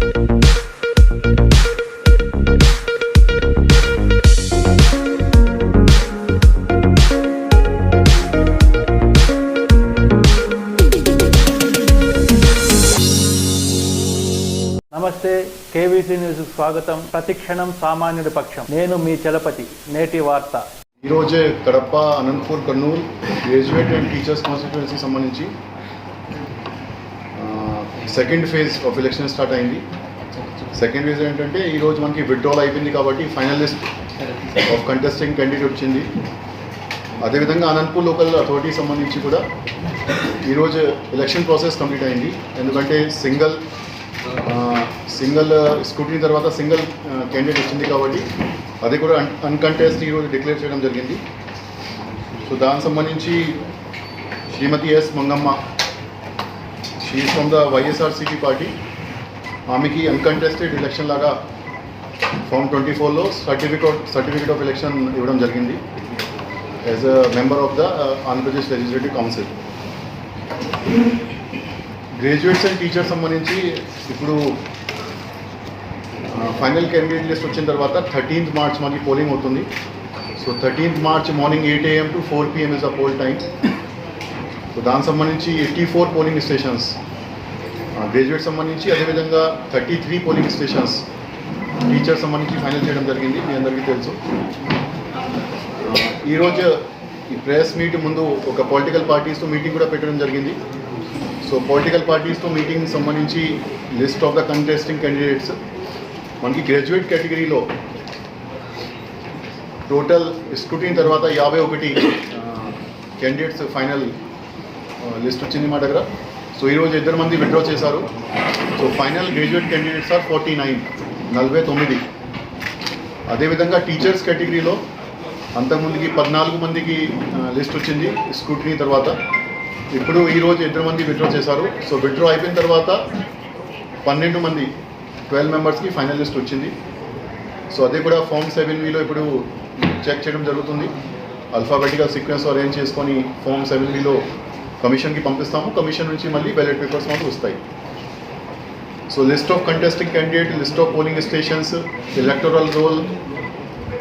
నమస్తే, KVC news స్వాగతం. ప్రతిక్షణం సామాన్యుడి పక్షం. నేను మీ చలపతి. నేటి వార్త. ఈరోజే Kadapa, Anantapur, Kurnool graduate and teachers constituency సంబంధించి second phase of election start అయింది. సెకండ్ ఫేజ్ ఏంటంటే ఈరోజు మనకి విత్డ్రాల్ అయిపోయింది కాబట్టి final list of contesting candidate వచ్చింది. అదేవిధంగా అనంతపూర్ లోకల్ అథారిటీ సంబంధించి కూడా ఈరోజు ఎలక్షన్ ప్రాసెస్ కంప్లీట్ అయింది. ఎందుకంటే సింగిల్ స్క్రూటినీ తర్వాత సింగిల్ క్యాండిడేట్ వచ్చింది కాబట్టి అది కూడా అన్కంటెస్ట్ ఈరోజు డిక్లేర్ చేయడం జరిగింది. సో దానికి సంబంధించి శ్రీమతి yes Mangamma, she is from the YSRCP party. ఆమెకి అన్కంటెస్టెడ్ ఎలక్షన్ లాగా ఫామ్ 24లో సర్టిఫికేట్ ఆఫ్ ఎలక్షన్ ఇవ్వడం జరిగింది as a member of the Andhra Pradesh legislative council. Graduates and teachers సంబంధించి ఇప్పుడు ఫైనల్ క్యాండిడేట్ లిస్ట్ వచ్చిన తర్వాత 13th మార్చ్ మనకి పోలింగ్ అవుతుంది. So 13th March morning 8 AM to 4 PM is the poll time. So దానికి సంబంధించి 84 పోలింగ్ స్టేషన్స్ గ్రాడ్యుయేట్ సంబంధించి, అదేవిధంగా 33 పోలింగ్ స్టేషన్స్ టీచర్స్ సంబంధించి ఫైనల్ చేయడం జరిగింది. మీ అందరికీ తెలుసు. ఈరోజు ఈ ప్రెస్ మీట్ ముందు ఒక పొలిటికల్ పార్టీస్తో మీటింగ్ కూడా పెట్టడం జరిగింది. సో పొలిటికల్ పార్టీస్తో మీటింగ్ సంబంధించి list of the contesting candidates మనకి గ్రాడ్యుయేట్ కేటగిరీలో టోటల్ స్క్రూటినీ తర్వాత 51 క్యాండిడేట్స్ ఫైనల్ లిస్ట్ వచ్చింది మా దగ్గర. సో ఈరోజు 2 మంది విత్డ్రా చేశారు. So final graduate candidates are 49. అదేవిధంగా టీచర్స్ కేటగిరీలో అంతకుముందుకి 14 మందికి లిస్ట్ వచ్చింది స్క్రూటినీ తర్వాత. ఇప్పుడు ఈరోజు 2 మంది విత్డ్రా చేశారు. సో విత్డ్రా అయిపోయిన తర్వాత 12 మంది 12 మెంబర్స్కి ఫైనల్ లిస్ట్ వచ్చింది. సో అదే కూడా ఫామ్ 7Vలో ఇప్పుడు చెక్ చేయడం జరుగుతుంది. అల్ఫాబెటికల్ సీక్వెన్స్ అరేంజ్ చేసుకొని ఫామ్ 7Vలో కమిషన్కి పంపిస్తాము. కమిషన్ నుంచి మళ్ళీ బ్యాలెట్ పేపర్స్ మాకు వస్తాయి. So list of contesting candidate, list of polling stations, electoral roll,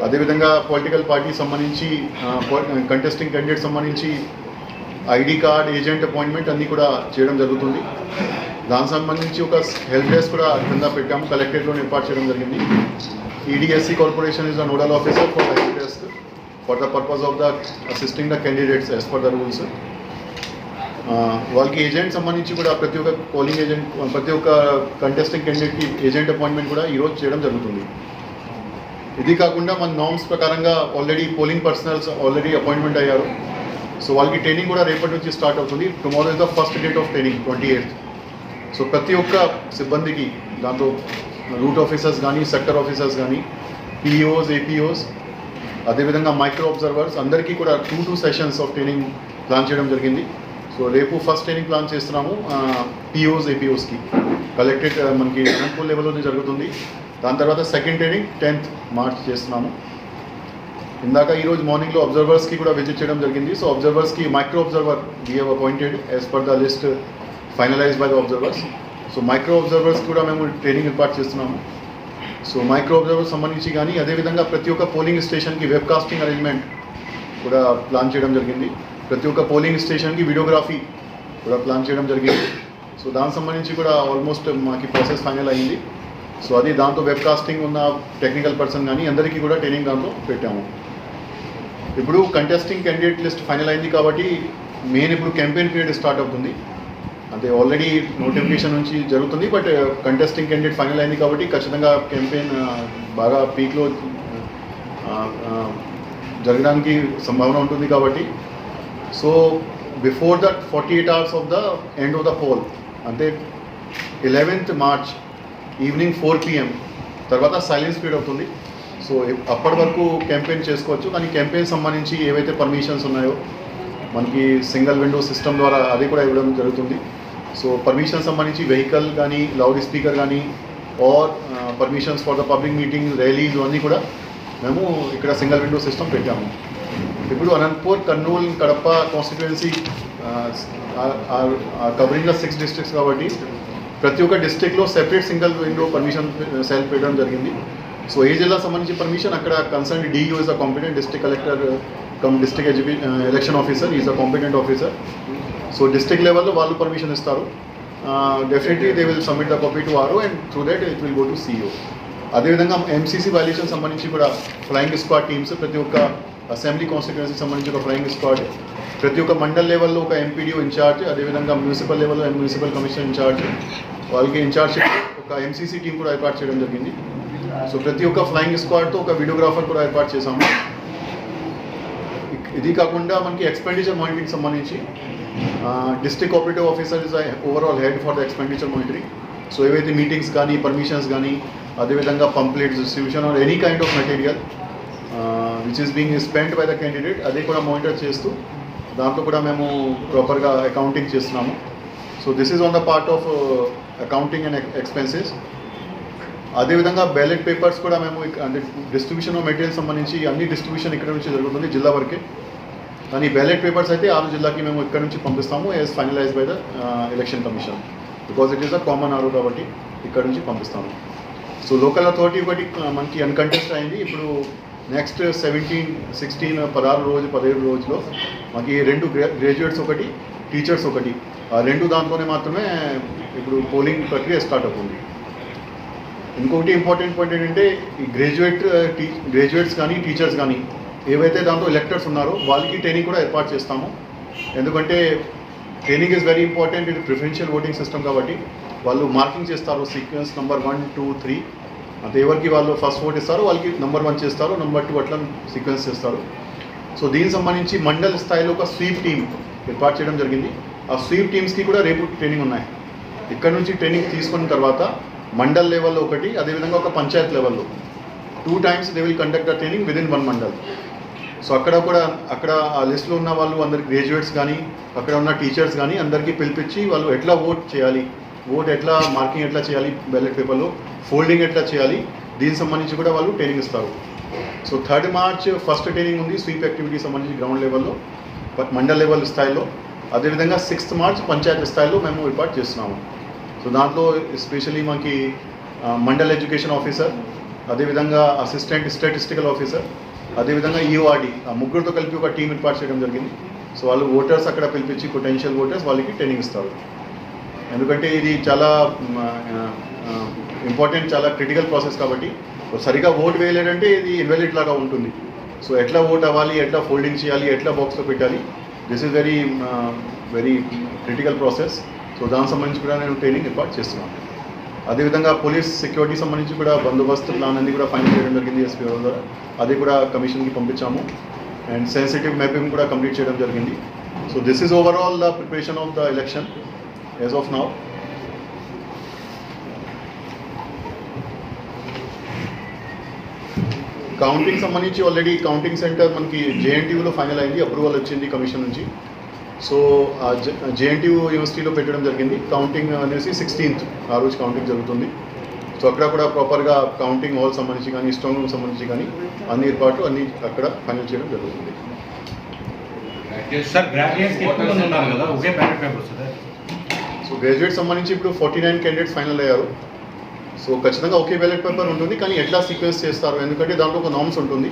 అదేవిధంగా పొలిటికల్ పార్టీ సంబంధించి కంటెస్టింగ్ క్యాండిడేట్ సంబంధించి ఐడి కార్డ్, ఏజెంట్ అపాయింట్మెంట్ అన్నీ కూడా చేయడం జరుగుతుంది. దానికి సంబంధించి ఒక హెల్ప్ డెస్క్ కూడా కింద పెట్టాము, కలెక్టరేట్లో ఏర్పాటు చేయడం జరిగింది. EDSC corporation is the nodal officer for the help desk for the purpose of the assisting the candidates as per the rules. వాళ్ళకి ఏజెంట్ సంబంధించి కూడా ప్రతి ఒక్క పోలింగ్ ఏజెంట్, ప్రతి ఒక్క కంటెస్టింగ్ క్యాండిడేట్కి ఏజెంట్ అపాయింట్మెంట్ కూడా ఈరోజు చేయడం జరుగుతుంది. ఇది కాకుండా మన నార్మ్స్ ప్రకారంగా already polling personals already appointment అయ్యారు. సో వాళ్ళకి ట్రైనింగ్ కూడా రేపటి నుంచి స్టార్ట్ అవుతుంది. Tomorrow is the first date of training 28th. So ప్రతి ఒక్క సిబ్బందికి, దాంతో రూట్ ఆఫీసర్స్ కానీ, సెక్టర్ ఆఫీసర్స్ కానీ, పిఓస్, ఏపీఓస్, అదేవిధంగా మైక్రో అబ్జర్వర్స్ అందరికీ కూడా 2 సెషన్స్ ఆఫ్ ట్రైనింగ్ ప్లాన్ చేయడం జరిగింది. సో రేపు ఫస్ట్ ట్రైనింగ్ ప్లాన్ చేస్తున్నాము పిఓస్, ఏపీఓస్కి. కలెక్టరేట్ మనకి అనంతపూర్ లెవెల్లోనే జరుగుతుంది. దాని తర్వాత సెకండ్ ట్రైనింగ్ 10th మార్చ్ చేస్తున్నాము. ఇందాక ఈరోజు మార్నింగ్లో అబ్జర్వర్స్కి కూడా విజిట్ చేయడం జరిగింది. సో అబ్జర్వర్స్కి micro observer we have appointed as per the list finalize by the observers. So micro observers కూడా మేము ట్రైనింగ్ ఏర్పాటు చేస్తున్నాము. సో మైక్రో అబ్జర్వర్స్ సంబంధించి కానీ, అదేవిధంగా ప్రతి ఒక్క పోలింగ్ స్టేషన్కి వెబ్కాస్టింగ్ అరేంజ్మెంట్ కూడా ప్లాన్ చేయడం జరిగింది. ప్రతి ఒక్క పోలింగ్ స్టేషన్కి వీడియోగ్రఫీ కూడా ప్లాన్ చేయడం జరిగింది. సో దానికి సంబంధించి కూడా ఆల్మోస్ట్ మాకు ప్రాసెస్ ఫైనల్ అయింది. సో అది దాంతో వెబ్కాస్టింగ్ ఉన్న టెక్నికల్ పర్సన్ కానీ అందరికీ కూడా ట్రైనింగ్ దాంతో పెట్టాము. ఇప్పుడు కంటెస్టింగ్ క్యాండిడేట్ లిస్ట్ ఫైనల్ అయింది కాబట్టి మెయిన్ ఇప్పుడు క్యాంపెయిన్ పీరియడ్ స్టార్ట్ అవుతుంది. అంటే ఆల్రెడీ నోటిఫికేషన్ నుంచి జరుగుతుంది, బట్ కంటెస్టింగ్ క్యాండిడేట్ ఫైనల్ అయింది కాబట్టి ఖచ్చితంగా క్యాంపెయిన్ బాగా పీక్లో జరగడానికి సంభావన ఉంటుంది కాబట్టి. So before that 48 hours of the end of the poll, అంటే 11th మార్చ్ ఈవినింగ్ 4 PM తర్వాత సైలెన్స్ పీరియడ్ అవుతుంది. సో అప్పటి వరకు క్యాంపెయిన్ చేసుకోవచ్చు. కానీ క్యాంపెయిన్ సంబంధించి ఏవైతే పర్మిషన్స్ ఉన్నాయో మనకి సింగిల్ విండో సిస్టమ్ ద్వారా అది కూడా ఇవ్వడం జరుగుతుంది. సో పర్మిషన్ సంబంధించి వెహికల్ కానీ, లౌడ్ స్పీకర్ కానీ, or permissions for the public meeting, rallies అన్నీ కూడా మేము ఇక్కడ సింగిల్ విండో సిస్టమ్ పెట్టాము. ఇప్పుడు Anantapur, Kurnool, Kadapa constituency covering the 6 districts కాబట్టి ప్రతి ఒక్క డిస్ట్రిక్ట్లో separate single window permission cell పెట్టడం జరిగింది. సో ఏ జిల్లా సంబంధించి పర్మిషన్ అక్కడ concern DEO is a competent, district collector cum district election officer is a competent officer. So district లెవెల్లో వాళ్ళు పర్మిషన్ ఇస్తారు. Definitely they will submit the copy to RO and through that it will go to CEO. అదేవిధంగా MCC violation సంబంధించి కూడా flying squad teams, ప్రతి ఒక్క assembly constituency సంబంధించి ఒక ఫ్లయింగ్ స్క్వాడ్, ప్రతి ఒక్క మండల్ లెవెల్లో ఒక ఎంపీడీఓ ఇన్ఛార్జ్, అదేవిధంగా మున్సిపల్ లెవెల్లో మున్సిపల్ కమిషనర్ ఇన్ఛార్జ్, వాళ్ళకి ఇన్ఛార్జ్షిప్ ఒక ఎంసీసీ టీం కూడా ఏర్పాటు చేయడం జరిగింది. సో ప్రతి ఒక్క ఫ్లయింగ్ స్క్వాడ్తో ఒక వీడియోగ్రాఫర్ కూడా ఏర్పాటు చేశాము. ఇది కాకుండా మనకి ఎక్స్పెండిచర్ మానిటరింగ్ సంబంధించి district cooperative officer is overall head for the expenditure monitoring. So ఏవైతే మీటింగ్స్ కానీ పర్మిషన్స్ కానీ అదేవిధంగా pamphlets distribution or any kind of material which is being spend by the candidate అది కూడా మానిటర్ చేస్తూ దాంట్లో కూడా మేము ప్రాపర్గా అకౌంటింగ్ చేస్తున్నాము. So this is on the part of accounting and expenses. అదేవిధంగా బ్యాలెట్ పేపర్స్ కూడా మేము అంటే డిస్ట్రిబ్యూషన్ ఆఫ్ మెటీరియల్ సంబంధించి అన్ని డిస్ట్రిబ్యూషన్ ఇక్కడ నుంచి జరుగుతుంది జిల్లా వరకే. కానీ బ్యాలెట్ పేపర్స్ అయితే 6 జిల్లాకి మేము ఇక్కడ నుంచి పంపిస్తాము as finalise by the election commission, because it is a common RO కాబట్టి ఇక్కడ నుంచి పంపిస్తాము. సో లోకల్ అథారిటీ ఒకటి మనకి అన్కంటెస్ట్ అయింది. ఇప్పుడు నెక్స్ట్ 17 రోజులో మనకి 2 గ్రాడ్యుయేట్స్ ఒకటి, టీచర్స్ ఒకటి, ఆ 2 దాంట్లోనే మాత్రమే ఇప్పుడు పోలింగ్ ప్రక్రియ స్టార్ట్ అవుతుంది. ఇంకొకటి ఇంపార్టెంట్ పాయింట్ ఏంటంటే ఈ గ్రాడ్యుయేట్స్ కానీ టీచర్స్ కానీ ఏవైతే దాంట్లో ఎలక్టర్స్ ఉన్నారో వాళ్ళకి ట్రైనింగ్ కూడా ఏర్పాటు చేస్తాము. ఎందుకంటే ట్రైనింగ్ ఈజ్ వెరీ ఇంపార్టెంట్. ఇది ప్రిఫరెన్షియల్ ఓటింగ్ సిస్టమ్ కాబట్టి వాళ్ళు మార్కింగ్ చేస్తారు సీక్వెన్స్ నెంబర్ 1, 2, 3 అంటే ఎవరికి వాళ్ళు ఫస్ట్ ఓట్ ఇస్తారో వాళ్ళకి నెంబర్ 1 చేస్తారు, నెంబర్ 2 అట్లా సీక్వెన్స్ చేస్తారు. సో దీనికి సంబంధించి మండల్ స్థాయిలో ఒక స్వీప్ టీమ్ ఏర్పాటు చేయడం జరిగింది. ఆ స్వీప్ టీమ్స్కి కూడా రేపు ట్రైనింగ్ ఉన్నాయి. ఇక్కడ నుంచి ట్రైనింగ్ తీసుకున్న తర్వాత మండల్ లెవెల్లో ఒకటి, అదేవిధంగా ఒక పంచాయత్ లెవెల్లో 2 times they will conduct the training within 1 mandal. So అక్కడ ఆ లిస్ట్లో ఉన్న వాళ్ళు అందరికి గ్రాడ్యుయేట్స్ కానీ అక్కడ ఉన్న టీచర్స్ కానీ అందరికీ పిలిపించి వాళ్ళు ఎట్లా ఓట్ చేయాలి, ఓట్ ఎట్లా మార్కింగ్ ఎట్లా చేయాలి, బ్యాలెట్ పేపర్లో ఫోల్డింగ్ ఎట్లా చేయాలి, దీనికి సంబంధించి కూడా వాళ్ళు ట్రైనింగ్ ఇస్తారు. So 3rd March first training ఉంది స్వీప్ యాక్టివిటీ సంబంధించి గ్రౌండ్ లెవెల్లో మండల్ లెవెల్ స్థాయిలో. అదేవిధంగా 6th March పంచాయతీ స్థాయిలో మేము ఏర్పాటు చేస్తున్నాము. సో దాంట్లో ఎస్పెషల్లీ మనకి మండల్ ఎడ్యుకేషన్ ఆఫీసర్, అదేవిధంగా అసిస్టెంట్ స్టాటిస్టికల్ ఆఫీసర్, అదేవిధంగా ఈఓఆర్డి ఆ ముగ్గురితో కలిపి ఒక టీం ఏర్పాటు చేయడం జరిగింది. సో వాళ్ళు ఓటర్స్ అక్కడ పిలిపించి పొటెన్షియల్ ఓటర్స్ వాళ్ళకి ట్రైనింగ్ ఇస్తారు. ఎందుకంటే ఇది చాలా ఇంపార్టెంట్, చాలా క్రిటికల్ ప్రాసెస్ కాబట్టి సరిగా ఓట్ వేయలేదంటే ఇది ఇన్వాలిడ్ లాగా ఉంటుంది. సో ఎట్లా ఓట్ అవ్వాలి, ఎట్లా ఫోల్డింగ్ చేయాలి, ఎట్లా బాక్స్లో పెట్టాలి, this is very critical process. So దానికి సంబంధించి కూడా నేను ట్రైనింగ్ ఏర్పాటు చేస్తున్నాను. అదేవిధంగా పోలీస్ సెక్యూరిటీ సంబంధించి కూడా బందోబస్తు ప్లాన్ అన్ని కూడా ఫైనల్ చేయడం జరిగింది ఎస్పీ ద్వారా. అది కూడా కమిషన్కి పంపించాము. అండ్ సెన్సిటివ్ మ్యాపింగ్ కూడా కంప్లీట్ చేయడం జరిగింది. So this is overall the preparation of the election as of now. Counting సంబంధించి ఆల్రెడీ కౌంటింగ్ సెంటర్ మనకి జేఎన్టీయూలో ఫైనల్ అయింది, అప్రూవల్ వచ్చింది కమిషన్ నుంచి. సో జేఎన్టీయూ యూనివర్సిటీలో పెట్టడం జరిగింది. కౌంటింగ్ అనేసి 16th ఆ రోజు కౌంటింగ్ జరుగుతుంది. సో అక్కడ కూడా ప్రాపర్గా కౌంటింగ్ హాల్ సంబంధించి కానీ స్ట్రాంగ్ రూమ్ సంబంధించి కానీ అన్ని ఏర్పాట్లు అన్ని అక్కడ ఫైనల్ చేయడం జరుగుతుంది. సో గ్రాడ్యుయేట్ సంబంధించి ఇప్పుడు 49 క్యాండిడేట్స్ ఫైనల్ అయ్యారు. సో ఖచ్చితంగా ఒకే బ్యాలెట్ పేపర్ ఉంటుంది, కానీ ఎట్లా సీక్వెన్స్ చేస్తారు ఎందుకంటే దాంట్లో ఒక నామ్స్ ఉంటుంది.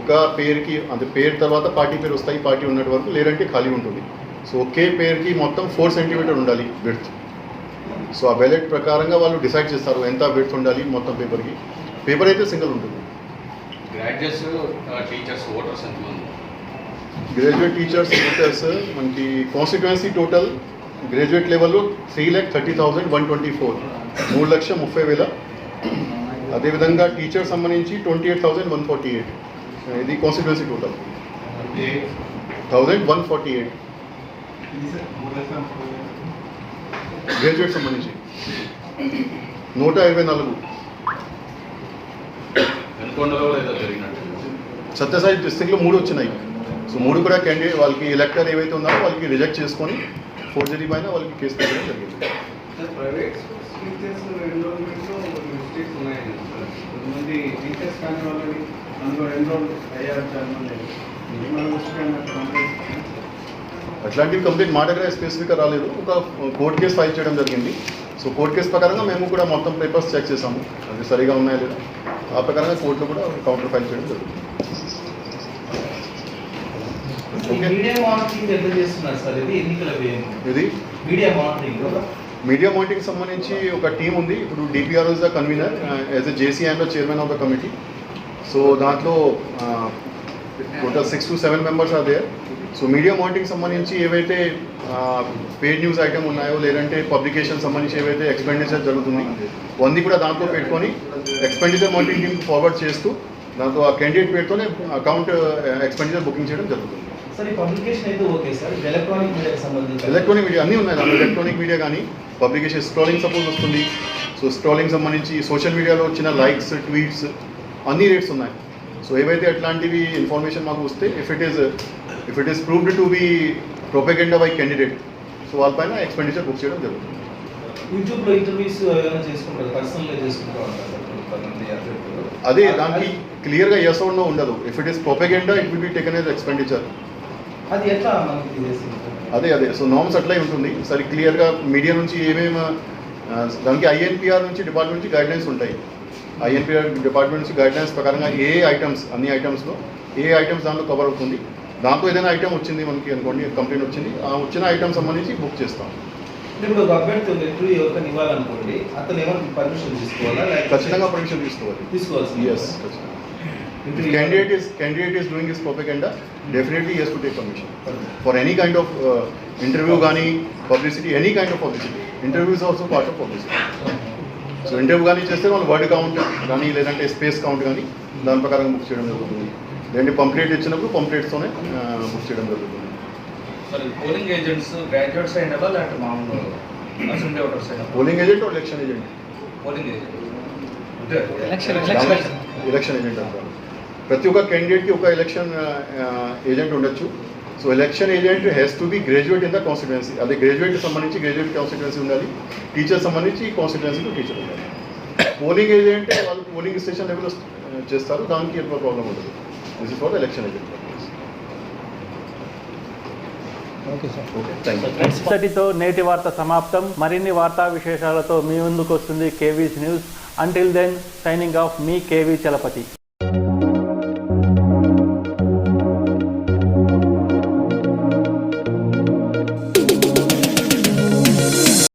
ఒక పేరుకి అంటే పేరు తర్వాత పార్టీ పేరు వస్తాయి, పార్టీ ఉన్నటి వరకు, లేదంటే ఖాళీ ఉంటుంది. సో ఒకే పేరుకి మొత్తం 4 cm ఉండాలి విడ్త్. సో ఆ బ్యాలెట్ ప్రకారంగా వాళ్ళు డిసైడ్ చేస్తారు ఎంత విడ్త్ ఉండాలి మొత్తం పేపర్కి. పేపర్ అయితే సింగిల్ ఉంటుంది. గ్రాడ్యుయేట్స్ టీచర్స్ ఓటర్స్ ఎంతమంది? గ్రాడ్యుయేట్ టీచర్స్ ఓటర్స్ మనకి కాన్స్టిట్యుయెన్సీ టోటల్ గ్రాడ్యుయేట్ లెవెల్లో 3,30,124 3,30,30,000. అదేవిధంగా టీచర్ సంబంధించి 28,148. ఇది కాన్స్టిట్యుయెన్సీ టోటల్ 1,148. గ్రాడ్యుయేట్ సంబంధించి 124. సత్యసాయి డిస్ట్రిక్ట్లో 3 వచ్చినాయి. సో 3 కూడా క్యాండిడేట్ వాళ్ళకి ఎలక్టర్ ఏవైతే ఉన్నారో వాళ్ళకి రిజెక్ట్ చేసుకొని ఫోర్జరీ పైన వాళ్ళకి కేసు పెట్టడం జరిగింది. ప్రైవేట్ టీచర్స్ ఎన్రోల్మెంట్లో మిస్టేక్స్ ఉన్నాయండి సార్. కొంతమంది టీచర్స్ కానీ వాళ్ళని అందులో ఎన్రోల్ అయ్యారు చాలా మంది. అట్లాంటివి కంప్లీట్ మా దగ్గర స్పెసిఫిక్గా రాలేదు. ఒక కోర్టు కేసు ఫైల్ చేయడం జరిగింది. సో సో కోర్ట్ కేసు ప్రకారంగా మేము కూడా మొత్తం పేపర్స్ చెక్ చేసాము, అది సరిగా ఉన్నాయా లేదా, ఆ ప్రకారంగా కోర్టులో కూడా కౌంటర్ ఫైల్ చేయడం జరుగుతుంది. ఓకే, మీడియా మానిటరింగ్ ఎట్లా చేస్తున్నారు సార్? ఇది ఎన్నికల వ్యయం. ఇది మీడియా మానిటరింగ్ మీడియా మానిటరింగ్ సంబంధించి ఒక టీం ఉంది. ఇప్పుడు DPR is the convener, as a JC and chairman of the committee. So దాంట్లో total 6 to 7 members are there. So media monitoring సంబంధించి ఏవైతే పేడ్ న్యూస్ ఐటమ్ ఉన్నాయో, లేదంటే పబ్లికేషన్ సంబంధించి ఏవైతే ఎక్స్పెండిచర్ జరుగుతుంది అన్నీ కూడా దాంట్లో పెట్టుకొని ఎక్స్పెండిచర్ మానిటరింగ్ టీమ్ ఫార్వర్డ్ చేస్తూ దాంతో ఆ క్యాండిడేట్ పేరుతోనే అకౌంట్ ఎక్స్పెండిచర్ బుకింగ్ చేయడం జరుగుతుంది. సార్, ఈ పబ్లికేషన్ అయితే ఓకే సార్. ఎలక్ట్రానిక్ మీడియాకి సంబంధించి ఎలక్ట్రానిక్ మీడియా అన్నీ ఉన్నాయి దాంట్లో. ఎలక్ట్రానిక్ మీడియా కానీ పబ్లికేషన్ స్క్రోలింగ్ సపోజ్ వస్తుంది. సో స్క్రోలింగ్ సంబంధించి సోషల్ మీడియాలో వచ్చిన లైక్స్, ట్వీట్స్ అన్ని రేట్స్ ఉన్నాయి. సో ఏవైతే అట్లాంటివి ఇన్ఫర్మేషన్ మాకు వస్తే if it is proved to be propaganda by candidate, so వాళ్ళపైన ఎక్స్పెండిచర్ బుక్ చేయడం జరుగుతుంది. యూట్యూబ్లో ఇంటర్వ్యూస్ ఏమైనా చేసుకుంటారు, పర్సనల్గా చేసుకుంటూ ఉంటారు కొంతమంది అభ్యర్థులు. అదే దానికి క్లియర్గా ఎస్ ఆర్ నో ఉండదు. If it is propaganda it will be taken as expenditure. అది ఎట్లా మనకి తెలియజేస్తుంది? అదే సో నార్మ్స్ అట్లే ఉంటుంది. సరే క్లియర్గా మీడియా నుంచి ఏమేమి దానికి ఐఎన్పిఆర్ నుంచి డిపార్ట్మెంట్ నుంచి గైడ్లైన్స్ ఉంటాయి. ఐఎన్పిఆర్ డిపార్ట్మెంట్ నుంచి గైడ్లైన్స్ ప్రకారంగా ఏ ఐటమ్స్, అన్ని ఐటమ్స్లో ఏ ఐటమ్స్ దాంట్లో కవర్ అవుతుంది. దాంతో ఏదైనా ఐటమ్ వచ్చింది మనకి అనుకోండి, కంప్లైంట్ వచ్చింది, ఆ వచ్చిన ఐటమ్ సంబంధించి బుక్ చేస్తాం. ఇప్పుడు ఒక అభ్యర్థి ఇంటర్వ్యూ ఎవరికైనా ఇవ్వాలనుకోండి, అతను ఏమైనా పర్మిషన్ తీసుకోవాలా? ఖచ్చితంగా పర్మిషన్ తీసుకోవాలి. ఎస్, ఖచ్చితంగా. If candidate is doing his propaganda, definitely he has to take permission for any kind of interview gaani, publicity, any kind of publicity. Interview is also part of publicity. So interview gaani cheste వాళ్ళు word count కానీ లేదంటే space count కానీ దాని ప్రకారం book చేయడం జరుగుతుంది. లేదంటే పంప్లెట్ ఇచ్చినప్పుడు పంప్లెట్స్తోనే బుక్ చేయడం జరుగుతుంది. సార్, పోలింగ్ ఏజెంట్స్ గ్రాడ్యుయేట్స్ అయినా లేకపోతే మామూలు అసెంబ్లీ ఓటర్స్ అయినా? Polling agent or election agent? Polling agent అంటే ఎలక్షన్ ఏజెంట్ అంటారు. ప్రతి ఒక్క క్యాండిడేట్కి ఒక ఎలక్షన్ ఏజెంట్ ఉండొచ్చు. So election agent has to be graduate in the constituency. అదే గ్రాడ్యుయేట్ సంబంధించి గ్రాడ్యుయేట్ కాన్స్టిట్యుయెన్సీ ఉండాలి, టీచర్ సంబంధించి కాన్స్టిట్యుయెన్సీలో టీచర్ ఉండాలి. పోలింగ్ ఏజెంట్ వాళ్ళు పోలింగ్ స్టేషన్ లెవెల్లో చేస్తారు, దానికి ఎక్కువ ప్రాబ్లం ఉండదు. This is for election agent. Okay sir. Okay, thank you. ఇంతటితో నేటి వార్త సమాప్తం. మరిన్ని వార్తా విశేషాలతో మీ ముందుకు వస్తుంది KV's news. Until then, signing off మీ కేవీ చలపతి.